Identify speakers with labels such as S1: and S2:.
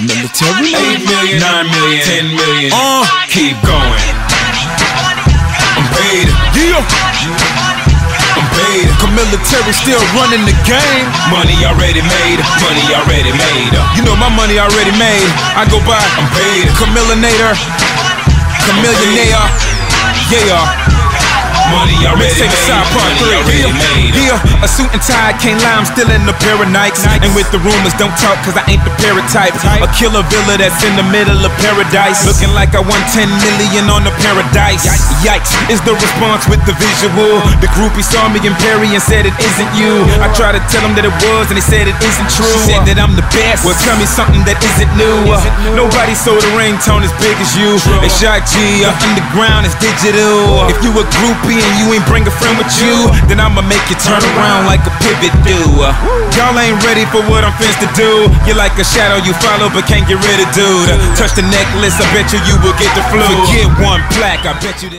S1: Military?
S2: 8 million, 9 million, 10 million. Keep going. I'm paid.
S1: Yeah.
S2: I'm paid.
S1: Military still running the game.
S2: Money already made. Money already made.
S1: You know my money already made. I go by.
S2: I'm paid.
S1: Chameleonator. Chameleonaire. Yeah.
S2: Money already
S1: Mixtape
S2: made.
S1: side part
S2: Money
S1: 3.
S2: already made.
S1: Yeah, a suit and tie, can't lie, I'm still in the pair of Nikes. And with the rumors, don't talk, cause I ain't the paratype. A killer villa that's in the middle of paradise. Looking like I won 10 million on the paradise. Yikes, is the response with the visual. The groupie saw me in Perry and said it isn't you. I tried to tell them that it was and they said it isn't true. She said that I'm the best, well tell me something that isn't new. Nobody sold a ringtone as big as you. They shot G, underground is digital. If you a groupie and you ain't bring a friend with you, then I'ma make you turn around like a pivot do. Y'all ain't ready for what I'm finna do. You're like a shadow you follow but can't get rid of, dude. Touch the necklace, I bet you will get the flu. Forget one plaque, I bet you